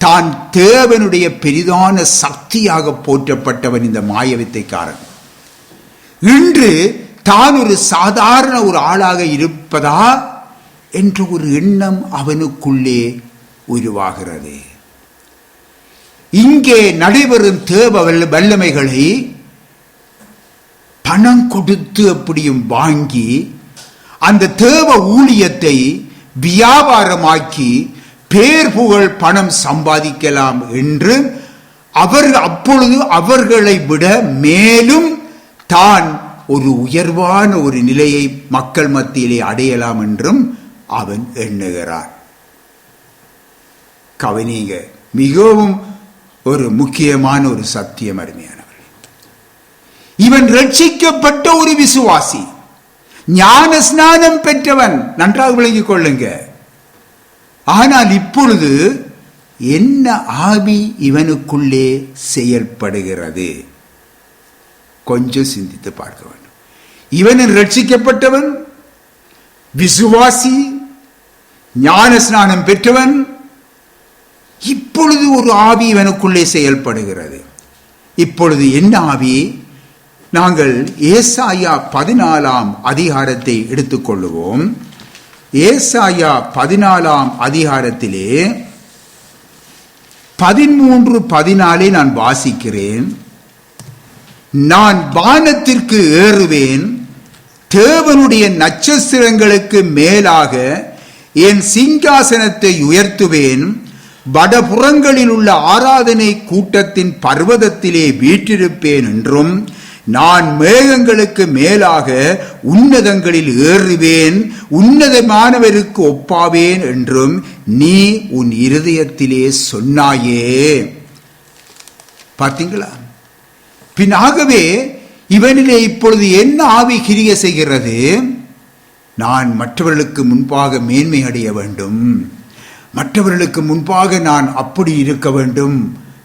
தான் தேவனுடைய பெரிதான சக்தியாக போற்றப்பட்டவன் இந்த மாயவித்தைக்காரன். இன்று தான் ஒரு சாதாரண ஒரு ஆளாக இருப்பதா என்ற ஒரு எண்ணம் அவனுக்குள்ளே உருவாகிறது. இங்கே நடைபெறும் தேவ வல்லமைகளை பணம் கொடுத்து அப்படியும் வாங்கி அந்த தேவ ஊழியத்தை வியாபாரமாக்கி பேர் புகழ் பணம் சம்பாதிக்கலாம் என்று அப்பொழுது அவர்களை விட மேலும் தான் ஒரு உயர்வான ஒரு நிலையை மக்கள் மத்தியிலே அடையலாம் என்றும் அவன் எண்ணுகிறான். கவனிங்க, மிகவும் ஒரு முக்கியமான ஒரு சத்தியம் அருமையானவர். இவன் ரட்சிக்கப்பட்ட ஒரு விசுவாசி, ஞான ஸ்நானம் பெற்றவன், நன்றாக விளங்கிக் கொள்ளுங்க. ஆனால் இப்பொழுது என்ன ஆவி இவனுக்குள்ளே செயல்படுகிறது? கொஞ்சம் சிந்தித்து பார்க்க வேண்டும். இவன் ரட்சிக்கப்பட்டவன், விசுவாசி, ஞான ஸ்நானம் பெற்றவன். இப்பொழுது ஒரு ஆவி இவனுக்குள்ளே செயல்படுகிறது. இப்பொழுது என்ன ஆவி? நாங்கள் ஏசாயா 14 அதிகாரத்தை எடுத்துக்கொள்ளுவோம். ஏசாயா 14 அதிகாரத்திலே 13-14 நான் வாசிக்கிறேன். நான் வானத்திற்கு ஏறுவேன், தேவனுடைய நட்சத்திரங்களுக்கு மேலாக என் சிங்காசனத்தை உயர்த்துவேன், வடபுறங்களில் உள்ள ஆராதனை கூட்டத்தின் பர்வதத்திலே வீற்றிருப்பேன் என்றும், நான் மேகங்களுக்கு மேலாக உன்னதங்களில் ஏறுவேன், உன்னதமானவருக்கு ஒப்பாவேன் என்றும் நீ உன் இருதயத்திலே சொன்னாயே. பார்த்தீங்களா? பின்னாகவே இவனிலே இப்பொழுது என்ன ஆவி கிரிய செய்கிறது? நான் மற்றவர்களுக்கு முன்பாக மேன்மை அடைய வேண்டும், மற்றவர்களுக்கு முன்பாக நான் அப்படி இருக்க வேண்டும்,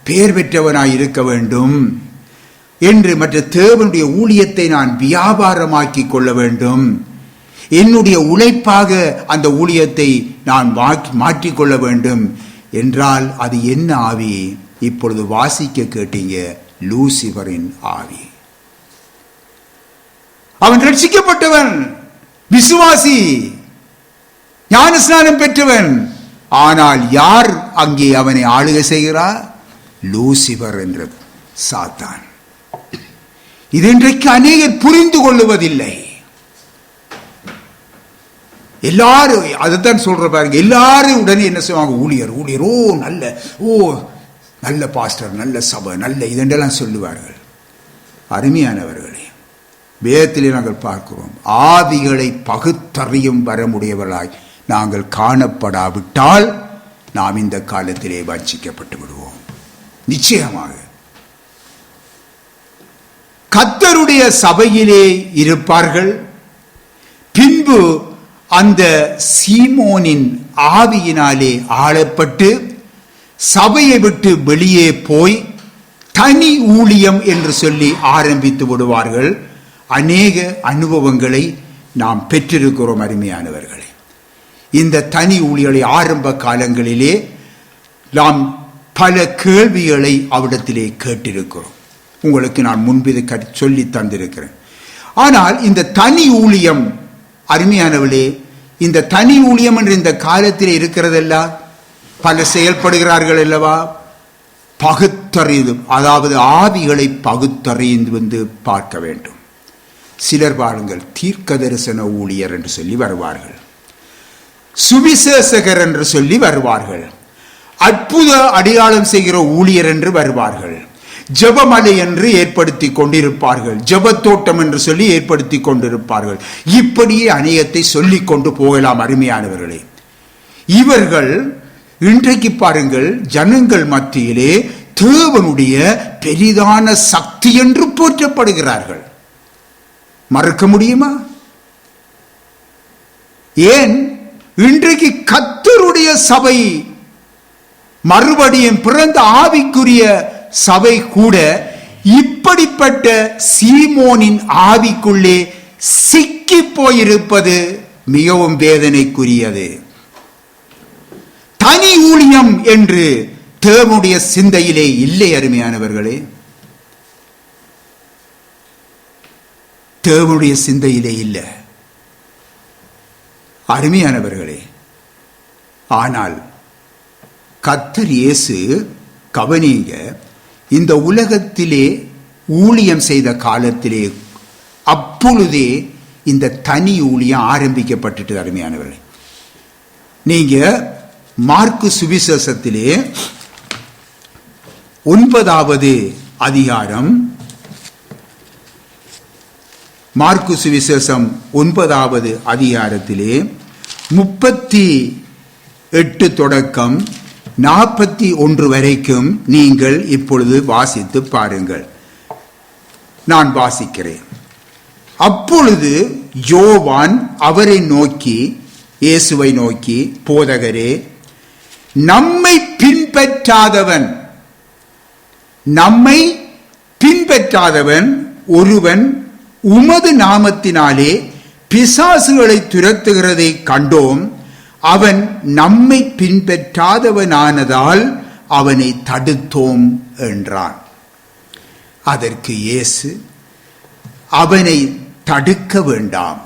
பெயர் பெற்றவனாய் இருக்க வேண்டும் என்று, மற்ற தேவனுடைய ஊழியத்தை நான் வியாபாரமாக்கி கொள்ள வேண்டும், என்னுடைய உழைப்பாக அந்த ஊழியத்தை நான் மாற்றிக்கொள்ள வேண்டும் என்றால் அது என்ன ஆவி? இப்பொழுது வாசிக்க கேட்டீங்க, லூசிபரின் ஆவி. அவன் ரட்சிக்கப்பட்டவன், விசுவாசி, ஞானஸ்நானம் பெற்றவன். ஆனால் யார் அங்கே அவனை ஆளுகை செய்கிறார்? லூசிபர் என்ற சாத்தான். இது இன்றைக்கு அநேகர் புரிந்து கொள்ளுவதில்லை. எல்லாரும் அதைத்தான் சொல்ற பாருங்க. எல்லாரும் உடனே என்ன செய்வாங்க? ஊழியர் ஊழியர், நல்ல பாஸ்டர், நல்ல சபை, நல்ல இதெல்லாம் சொல்லுவார்கள். அருமையானவர்களே, வேதத்திலே நாங்கள் பார்க்கிறோம், ஆவிகளை பகுத்தறியும் வரமுடையவர்களாய் நாங்கள் காணப்படாவிட்டால் நாம் இந்த காலத்திலே வஞ்சிக்கப்பட்டு விடுவோம். நிச்சயமாக கர்த்தருடைய சபையிலே இருப்பார்கள். பின்பு அந்த சீமோனின் ஆவியினாலே ஆளப்பட்டு சபையை விட்டு வெளியே போய் தனி ஊழியம் என்று சொல்லி ஆரம்பித்து விடுவார்கள். அநேக அனுபவங்களை நாம் பெற்றிருக்கிறோம் அருமையானவர்களே. இந்த தனி ஊழியர்களை ஆரம்ப காலங்களிலே நாம் பல கேள்விகளை அவிடத்திலே கேட்டிருக்கிறோம். உங்களுக்கு நான் முன்பு இதை சொல்லி தந்திருக்கிறேன். ஆனால் இந்த தனி ஊழியம் அருமையானவர்களே, இந்த தனி ஊழியம் என்று இந்த காலத்தில் இருக்கிறதெல்லாம் பல செயல்படுகிறார்கள் அல்லவா? பகுத்தறிந்து, அதாவது ஆவிகளை பகுத்தறிந்து வந்து பார்க்க வேண்டும். சிலர் பாருங்கள், தீர்க்க தரிசன ஊழியர் என்று சொல்லி வருவார்கள், சுவிசேஷகர் என்று சொல்லி வருவார்கள், அற்புத அடையாளம் செய்கிற ஊழியர் என்று வருவார்கள், ஜெபமலை என்று ஏற்படுத்தி கொண்டிருப்பார்கள், ஜெபத்தோட்டம் என்று சொல்லி ஏற்படுத்தி கொண்டிருப்பார்கள். இப்படியே அநேகத்தை சொல்லிக் கொண்டு போகலாம் அருமையானவர்களே. இவர்கள் இன்றைக்கு பாருங்கள், ஜனங்கள் மத்தியிலே தேவனுடைய பெரிதான சக்தி என்று போற்றப்படுகிறார்கள். மறக்க முடியுமா? ஏன் இன்றைக்கு கர்த்தருடைய சபை, மறுபடியும் பிறந்த ஆவிக்குரிய சபை கூட இப்படிப்பட்ட சீமோனின் ஆவிக்குள்ளே சிக்கி போயிருப்பது மிகவும் வேதனைக்குரியது. தனி ஊழியம் என்று தேவனுடைய சிந்தையிலே இல்லை அருமையானவர்களே, தேவனுடைய சிந்தையிலே இல்லை அருமையானவர்களே. ஆனால் கர்த்தர் இயேசு, கவனிங்க, இந்த உலகத்திலே ஊழியம் செய்த காலத்திலே அப்பொழுதே இந்த தனி ஊழியம் ஆரம்பிக்கப்பட்டுட்டு அருமையானவர்களே. நீங்க மார்க்கு சுவிசேஷத்திலே 9வது அதிகாரம், மார்க்கு சுவிசேஷம் 9வது அதிகாரத்திலே 38 தொடக்கம் 41 வரைக்கும் நீங்கள் இப்பொழுது வாசித்து பாருங்கள். நான் வாசிக்கிறேன். அப்பொழுது யோவான் அவரை நோக்கி, இயேசுவை நோக்கி, போதகரே, நம்மை பின்பற்றாதவன் ஒருவன் உமது நாமத்தினாலே பிசாசுகளை துரத்துகிறதை கண்டோம். அவன் நம்மை பின்பற்றாதவனானதால் அவனை தடுத்தோம் என்றான். அதற்கு இயேசு, அவனை தடுக்க வேண்டாம்.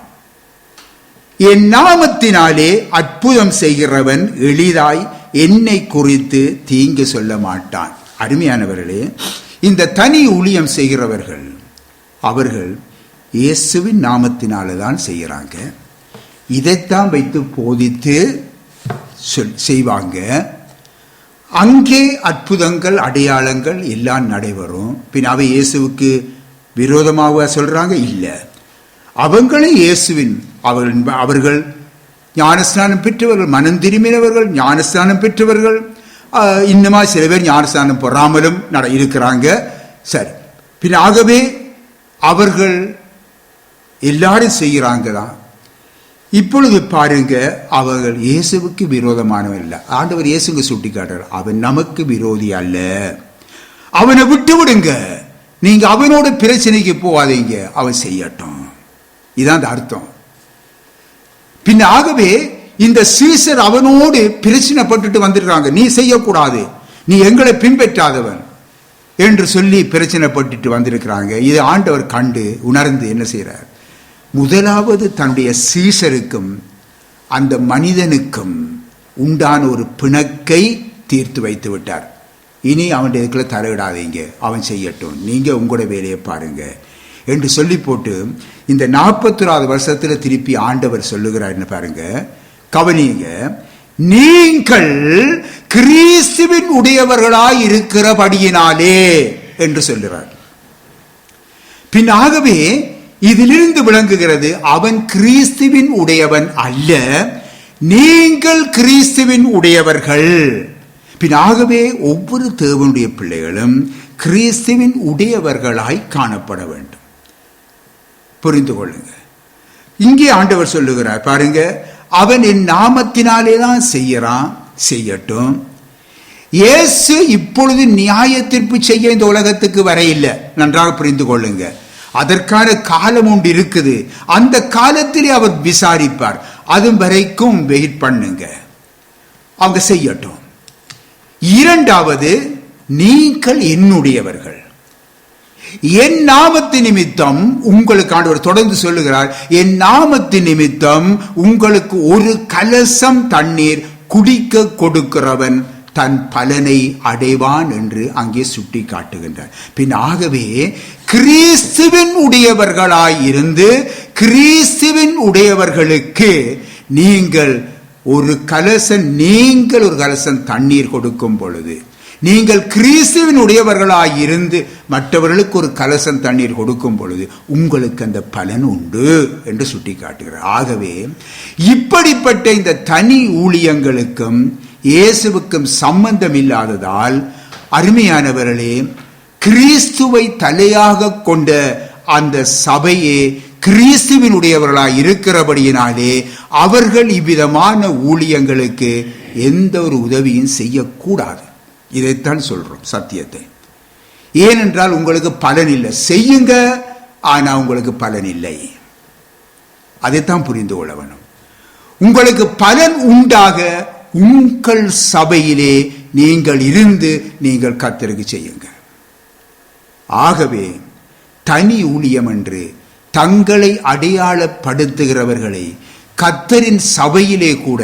என் நாமத்தினாலே அற்புதம் செய்கிறவன் எளிதாய் என்னை குறித்து தீங்கு சொல்ல மாட்டான். அருமையானவர்களே, இந்த தனி ஊழியம் செய்கிறவர்கள் அவர்கள் இயேசுவின் நாமத்தினால தான் செய்கிறாங்க. இதைத்தான் வைத்து போதித்து செய்வாங்க. அங்கே அற்புதங்கள் அடையாளங்கள் எல்லாம் நடைபெறும். பின் அவை இயேசுவுக்கு விரோதமாக சொல்றாங்க? இல்லை, அவங்களே இயேசுவின் அவர்கள் ஞானஸ்நானம் பெற்றவர்கள், மனம் திரும்பினவர்கள், ஞானஸ்நானம் பெற்றவர்கள். இன்னுமா சில பேர் ஞானஸ்நானம் பெறாமலும் இருக்கிறாங்க. சரி, பின் ஆகவே அவர்கள் எல்லாரும் செய்கிறாங்க தான். இப்பொழுது பாருங்க, அவர்கள் இயேசுவுக்கு விரோதமானவன் இல்லை. ஆண்டவர் இயேசுங்க சுட்டி காட்டுறார், அவன் நமக்கு விரோதி அல்ல, அவனை விட்டு விடுங்க, நீங்க அவனோட பிரச்சனைக்கு போகாதீங்க, அவன் செய்யட்டும். இதான் அந்த அர்த்தம். பின் ஆகவே இந்த சீசர் அவனோடு பிரச்சனைப்பட்டு வந்துடுறாங்க. நீ செய்யக்கூடாது, நீ எங்களை பின்பற்றாதவன் என்று சொல்லி பிரச்சனைப்பட்டு வந்திருக்கிறாங்க. இது ஆண்டவர் கண்டு உணர்ந்து என்ன செய்யறார்? முதலாவது தன்னுடைய சீசருக்கும் அந்த மனிதனுக்கும் உண்டான ஒரு பிணக்கை தீர்த்து வைத்து விட்டார். இனி அவனுடைய இதுக்குள்ள தலையிடாதீங்க, அவன் செய்யட்டும், நீங்க உங்களோட வேலையை பாருங்க என்று சொல்லி போட்டு இந்த 41வது வருஷத்துல திருப்பி ஆண்டவர் சொல்லுகிறார். என்ன பாருங்க, கவனிங்க, நீங்கள் கிறிஸ்துவின் உடையவர்களாய் இருக்கிறபடியினாலே என்று சொல்லுகிறார். பின் ஆகவே இதிலிருந்து விளங்குகிறது, அவன் கிறிஸ்துவின் உடையவன் அல்ல, நீங்கள் கிறிஸ்துவின் உடையவர்கள். பின் ஆகவே ஒவ்வொரு தேவனுடைய பிள்ளைகளும் கிறிஸ்துவின் உடையவர்களாய் காணப்பட வேண்டும். புரிந்து கொள்ளுங்க. இங்கே ஆண்டவர் சொல்லுகிறார் பாருங்க, அவன் என் நாமத்தினாலே தான் செய்யறான், செய்யட்டும். இயேசு இப்பொழுது நியாய தீர்ப்பு செய்ய இந்த உலகத்துக்கு வர இல்லை, நன்றாக புரிந்து கொள்ளுங்க. அதற்கான காலம் ஒன்று இருக்குது, அந்த காலத்திலே அவர் விசாரிப்பார். அது வரைக்கும் வெயிட் பண்ணுங்க, அவங்க செய்யட்டும். இரண்டாவது, நீங்கள் என்னுடையவர்கள், என் நாமத்து நிமித்தம் உங்களுக்கு ஆண்டவர் தொடர்ந்து சொல்லுகிறார், என் நாமத்து நிமித்தம் உங்களுக்கு ஒரு கலசம் தண்ணீர் குடிக்க கொடுக்கிறவன் தன் பலனை அடைவான் என்று அங்கே சுட்டி காட்டுகின்றார். பின் ஆகவே கிறிஸ்துவின் உடையவர்களாய் இருந்து கிறிஸ்துவின் உடையவர்களுக்கு நீங்கள் ஒரு கலசம் தண்ணீர் கொடுக்கும் பொழுது, நீங்கள் கிறிஸ்துவின் உடையவர்களாய் இருந்து மற்றவர்களுக்கு ஒரு கலசம் தண்ணீர் கொடுக்கும் பொழுது உங்களுக்கு அந்த பலன் உண்டு என்று சுட்டி காட்டுகிறார். ஆகவே இப்படிப்பட்ட இந்த தனி ஊழியங்களுக்கும் இயேசுவுக்கும் சம்பந்தம் இல்லாததால், அருமையானவர்களே, கிறிஸ்துவை தலையாக கொண்ட அந்த சபையே கிறிஸ்துவினுடையவர்களாய் இருக்கிறபடியினாலே அவர்கள் இவ்விதமான ஊழியங்களுக்கு எந்த ஒரு உதவியும் செய்யக்கூடாது. இதைத்தான் சொல்றோம், சத்தியத்தை. ஏனென்றால் உங்களுக்கு பலன் இல்லை, செய்யுங்க, ஆனா உங்களுக்கு பலன் இல்லை. அதைத்தான் புரிந்து கொள்ள வேணும். உங்களுக்கு பலன் உண்டாக உங்கள் சபையிலே நீங்கள் இருந்து நீங்கள் கர்த்தருக்கு செய்யுங்க. ஆகவே தனி ஊழியம் என்று தங்களை அடையாளப்படுத்துகிறவர்களை கர்த்தரின் சபையிலே கூட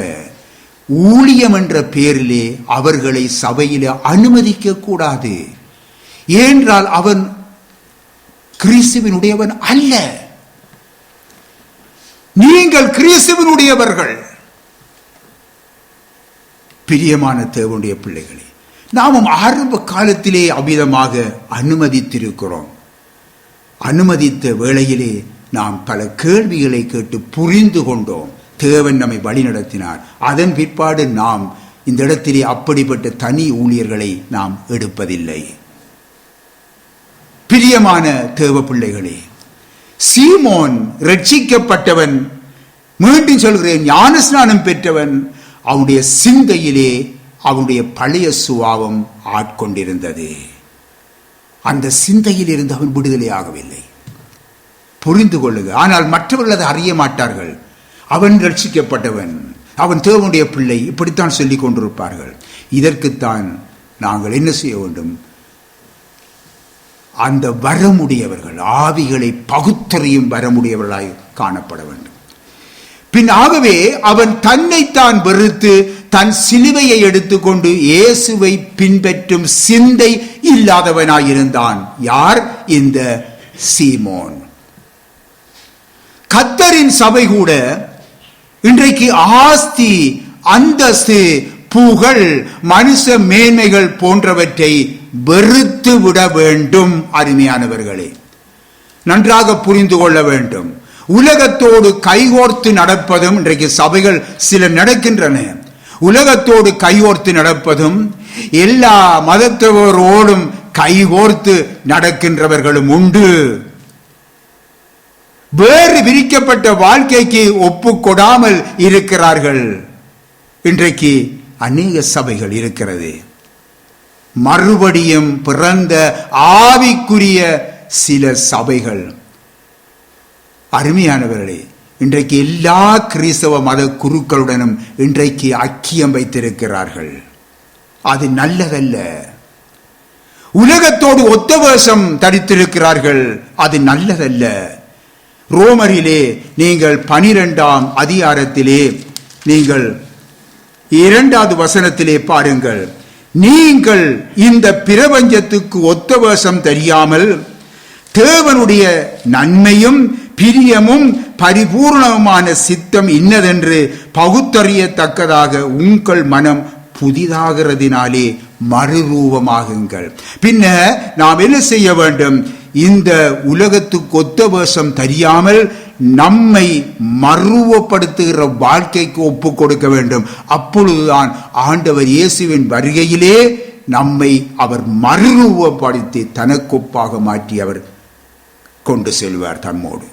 ஊழியம் என்ற பெயரிலே அவர்களை சபையிலே அனுமதிக்க கூடாது. ஏனென்றால் அவன் கிறிஸ்துவினுடையவன் அல்ல, நீங்கள் கிறிஸ்துவினுடையவர்கள். பிரியமான தேவனுடைய பிள்ளைகளே, நாமும் ஆரம்ப காலத்திலே அவ்விதமாக அனுமதித்திருக்கிறோம். அனுமதித்த வேளையிலே நாம் பல கேள்விகளை கேட்டு புரிந்து கொண்டோம். தேவன் நம்மை வழி நடத்தினார். அதன் பிற்பாடு நாம் இந்த இடத்திலே அப்படிப்பட்ட தனி ஊழியர்களை நாம் எடுப்பதில்லை. பிரியமான தேவ பிள்ளைகளே, சீமோன் ரட்சிக்கப்பட்டவன், மீண்டும் சொல்கிறேன் ஞானஸ்நானம் பெற்றவன். அவனுடைய சிந்தையிலே அவனுடைய பழைய சுபாவம் ஆட்கொண்டிருந்தது. அந்த சிந்தையில் இருந்து அவன் விடுதலை ஆகவில்லை. புரிந்து கொள்ளுங்க. ஆனால் மற்றவர்கள் அதை அறிய மாட்டார்கள். அவன் ரட்சிக்கப்பட்டவன், அவன் தேவனுடைய பிள்ளை, இப்படித்தான் சொல்லிக் கொண்டிருப்பார்கள். இதற்குத்தான் நாங்கள் என்ன செய்ய வேண்டும்? அந்த வரமுடையவர்கள், ஆவிகளை பகுத்தறியும் வரமுடையவர்களாய் காணப்பட வேண்டும். பின் ஆகவே அவன் தன்னைத்தான் வெறுத்து தன் சிலுவையை எடுத்துக்கொண்டு இயேசுவை பின்பற்றும் சிந்தை இல்லாதவனாயிருந்தான். யார்? இந்த சீமோன். கர்த்தரின் சபை கூட இன்றைக்கு ஆஸ்தி, அந்தஸ்து, புகழ், மனுஷ மேன்மைகள் போன்றவற்றை வெறுத்து விட வேண்டும். அருமையானவர்களே, நன்றாக புரிந்து கொள்ள வேண்டும். உலகத்தோடு கைகோர்த்து நடப்பதும் இன்றைக்கு சபைகள் சில நடக்கின்றன. உலகத்தோடு கைகோர்த்து நடப்பதும், எல்லா மதத்தவரோடும் கைகோர்த்து நடக்கின்றவர்களும் உண்டு. வேறு விரிக்கப்பட்ட வாழ்க்கைக்கு ஒப்புக்கொடாமல் இருக்கிறார்கள். இன்றைக்கு அநேக சபைகள் இருக்கிறது. மறுபடியும் பிறந்த ஆவிக்குரிய சில சபைகள். அருமையானவர்களே, இன்றைக்கு எல்லா கிறிஸ்தவ மத குருக்களுடனும் இன்றைக்கு ஐக்கியம் வைத்திருக்கிறார்கள். அது நல்லதல்ல. உலகத்தோடு ஒத்த வேஷம் தரித்திருக்கிறார்கள். அது நல்லதல்ல. ரோமரிலே நீங்கள் 12ஆம் அதிகாரத்திலே நீங்கள் 2வது வசனத்திலே பாருங்கள். நீங்கள் இந்த பிரபஞ்சத்துக்கு ஒத்த வேஷம் தெரியாமல் தேவனுடைய நன்மையும் பிரியமும் பரிபூர்ணமான சித்தம் இன்னதென்று பகுத்தறியத்தக்கதாக உங்கள் மனம் புதிதாகிறதினாலே மறுரூபமாகுங்கள். பின்ன நாம் என்ன செய்ய வேண்டும்? இந்த உலகத்துக்கு ஒத்த வேஷம் தெரியாமல் நம்மை மறுரூபப்படுத்துகிற வாழ்க்கைக்கு ஒப்பு கொடுக்க வேண்டும். அப்பொழுதுதான் ஆண்டவர் இயேசுவின் வருகையிலே நம்மை அவர் மறுரூபப்படுத்தி தனக்கொப்பாக மாற்றி அவர் கொண்டு செல்வார் தம்மோடு.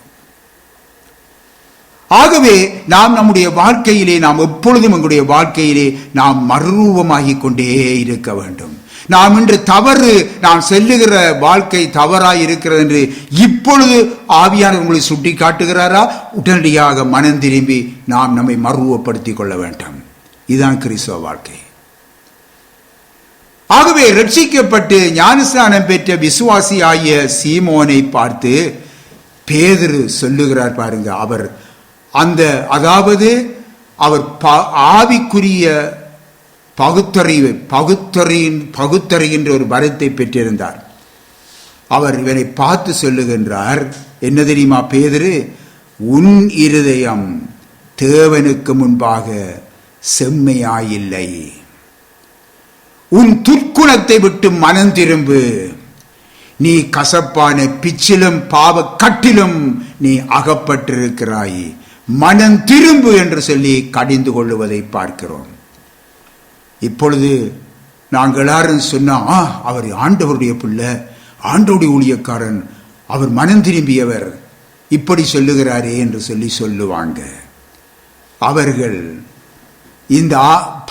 ஆகவே நாம் நம்முடைய வாழ்க்கையிலே, நாம் எப்பொழுதும் எங்களுடைய வாழ்க்கையிலே நாம் மறுரூபமாகிக் கொண்டே இருக்க வேண்டும். நாம் இன்று தவறு, நாம் செல்லுகிற வாழ்க்கை தவறாய் இருக்கிறது என்று இப்பொழுது ஆவியானவர் உங்களை சுட்டி காட்டுகிறாரா? உடனடியாக மனம் திரும்பி நாம் நம்மை மறுரூபப்படுத்திக் கொள்ள வேண்டும். இதுதான் கிறிஸ்தவ வாழ்க்கை. ஆகவே ரட்சிக்கப்பட்டு ஞானஸ்நானம் பெற்ற விசுவாசி ஆகிய சீமோனை பார்த்து பேதுரு சொல்லுகிறார் பாருங்க. அவர் அவர் ஆவிக்குரிய பகுத்தறிகின்ற ஒரு வரத்தை பெற்றிருந்தார். அவர் இவனை பார்த்து சொல்லுகின்றார், என்ன தெரியுமா பேதுரு? உன் இருதயம் தேவனுக்கு முன்பாக செம்மையாயில்லை. உன் துர்க்குணத்தை விட்டு மனம் திரும்பு. நீ கசப்பான பிச்சிலும் பாவ கட்டிலும் நீ அகப்பட்டிருக்கிறாய். மனம் திரும்பு என்று சொல்லி கடிந்து கொள்ளுவதை பார்க்கிறோம். இப்பொழுது நாங்கள் எல்லாரும் சொன்னா, அவர் ஆண்டவருடைய பிள்ளை, ஆண்டவருடைய ஊழியக்காரன், அவர் மனம் திரும்பியவர், இப்படி சொல்லுகிறாரே என்று சொல்லி சொல்லுவாங்க. அவர்கள் இந்த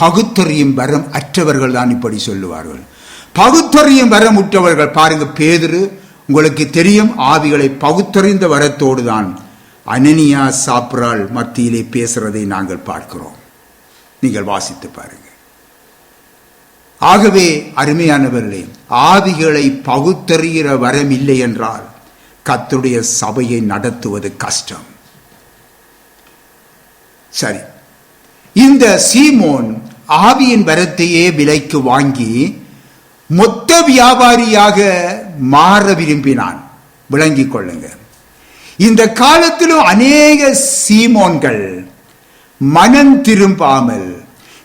பகுத்தறியும் வரம் அற்றவர்கள் தான் இப்படி சொல்லுவார்கள். பகுத்தறியும் வரம் உற்றவர்கள் பாருங்க. பேதுரு, உங்களுக்கு தெரியும், ஆவிகளை பகுத்தறிந்த வரத்தோடு தான் அனனியா சாப்ரால் மத்தியிலே பேசுறதை நாங்கள் பார்க்கிறோம். நீங்கள் வாசித்து பாருங்க. ஆகவே அருமையானவர்களே, ஆவிகளை பகுத்தறிகிற வரம் இல்லை என்றால் கர்த்தருடைய சபையை நடத்துவது கஷ்டம். சரி, இந்த சீமோன் ஆவியின் வரத்தையே விலைக்கு வாங்கி மொத்த வியாபாரியாக மாற விரும்பினான். விளங்கிக் கொள்ளுங்க. இந்த காலத்திலும் அநேக சீமோன்கள் மனம் திரும்பாமல்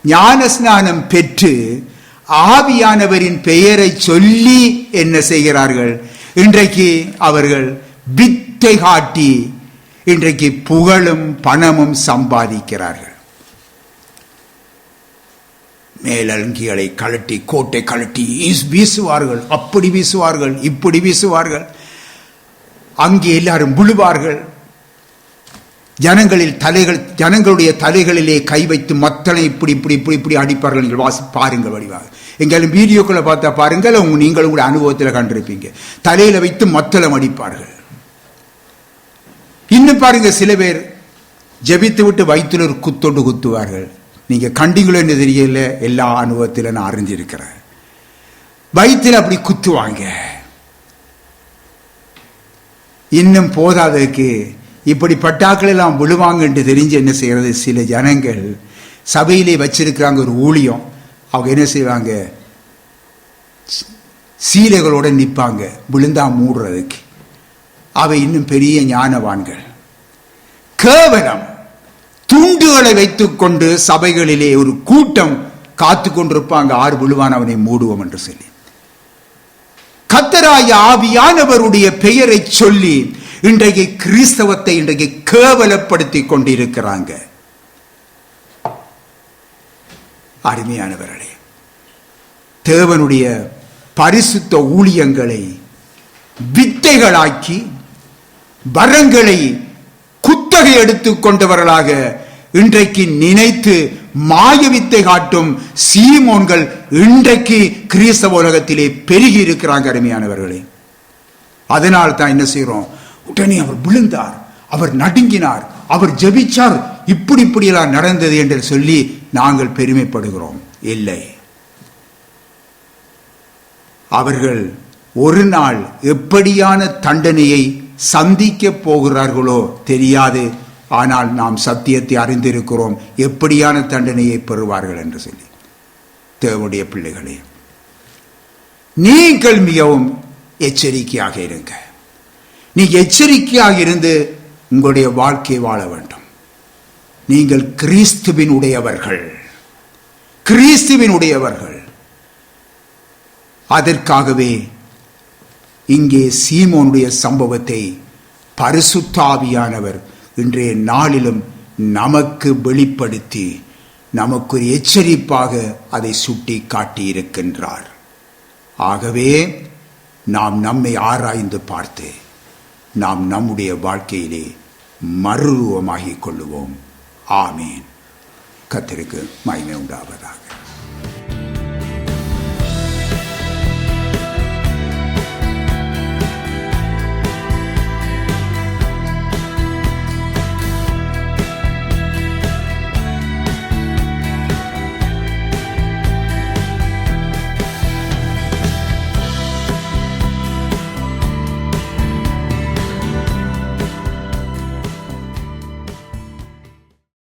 ஞானஸ்நானம் பெற்று ஆவியானவரின் பெயரை சொல்லி என்ன செய்கிறார்கள்? இன்றைக்கு அவர்கள் வித்தை காட்டி இன்றைக்கு புகழும் பணமும் சம்பாதிக்கிறார்கள். மேலங்கிகளை கழட்டி, கோட்டை கழட்டி வீசுவார்கள். அப்படி வீசுவார்கள், இப்படி வீசுவார்கள். அங்கே எல்லாரும் விழுவார்கள். ஜனங்களுடைய தலைகளிலே கை வைத்து மத்தளை இப்படி இப்படி இப்படி இப்படி அடிப்பார்கள். நீங்கள் வாசி பாருங்கள் வடிவாக. எங்களும் வீடியோக்களை பார்த்தா பாருங்கள், நீங்கள் உங்களுடைய அனுபவத்தில் கண்டிருப்பீங்க. தலையில வைத்து மத்தளம் அடிப்பார்கள். இன்னும் பாருங்க, சில பேர் ஜெபித்து விட்டு வயிற்றில் ஒரு குத்தொண்டு குத்துவார்கள். நீங்க கண்டிங்களோ என்று தெரியல, எல்லா அனுபவத்தில் நான் அறிஞ்சிருக்கிறேன். வயிற்றில் அப்படி குத்துவாங்க. இன்னும் போதாததுக்கு இப்படி பட்டாக்கள் எல்லாம் விழுவாங்க என்று தெரிஞ்சு என்ன செய்யறது, சில ஜனங்கள் சபையிலே வச்சிருக்கிறாங்க ஒரு ஊழியம். அவங்க என்ன செய்வாங்க, சீலைகளோட நிற்பாங்க விழுந்தா மூடுறதுக்கு. அவை இன்னும் பெரிய ஞானவான்கள். கேவலம் துண்டுகளை வைத்துக் கொண்டு சபைகளிலே ஒரு கூட்டம் காத்து கொண்டிருப்பாங்க, ஆறு விழுவான் அவனை மூடுவோம் என்று சொல்லி. கர்த்தராகிய ஆவியானவருடைய பெயரை சொல்லி இன்றைக்கு கிறிஸ்தவத்தை இன்றைக்கு கேவலப்படுத்தி கொண்டிருக்கிறாங்க. அருமையானவர்களே, தேவனுடைய பரிசுத்த ஊழியங்களை வித்தைகளாக்கி வரங்களை குத்தகை எடுத்துக் கொண்டவர்களாக இன்றைக்கு நினைத்து மாய வித்தை காட்டும் சீமோன்கள் இன்றைக்கு கிறிஸ்தவ உலகத்திலே பெருகி இருக்கிறாங்க. அருமையானவர்களே, அதனால் தான் என்ன செய்யறோம், உடனே அவர் விழுந்தார், அவர் நடுங்கினார், அவர் ஜெபிச்சார், இப்படி எல்லாம் நடந்தது என்று சொல்லி நாங்கள் பெருமைப்படுகிறோம். இல்லை, அவர்கள் ஒரு நாள் எப்படியான தண்டனையை சந்திக்க போகிறார்களோ தெரியாது. ஆனால் நாம் சத்தியத்தை அறிந்திருக்கிறோம், எப்படியான தண்டனையை பெறுவார்கள் என்று சொல்லி. தேவனுடைய பிள்ளைகளே, நீங்கள் மிகவும் எச்சரிக்கையாக இருங்க. நீ எச்சரிக்கையாக இருந்து உங்களுடைய வாழ்க்கையை வாழ வேண்டும். நீங்கள் கிறிஸ்துவின் உடையவர்கள். அதற்காகவே இங்கே சீமோனுடைய சம்பவத்தை பரிசுத்த ஆவியானவர் இன்றைய நாளிலும் நமக்கு வெளிப்படுத்தி நமக்கு ஒரு எச்சரிப்பாக அதை சுட்டி காட்டியிருக்கின்றார். ஆகவே நாம் நம்மை ஆராய்ந்து பார்த்து நாம் நம்முடைய வாழ்க்கையிலே மறுரூபமாகிக் கொள்ளுவோம். ஆமீன். கர்த்தருக்கு மகிமை உண்டாவதாக.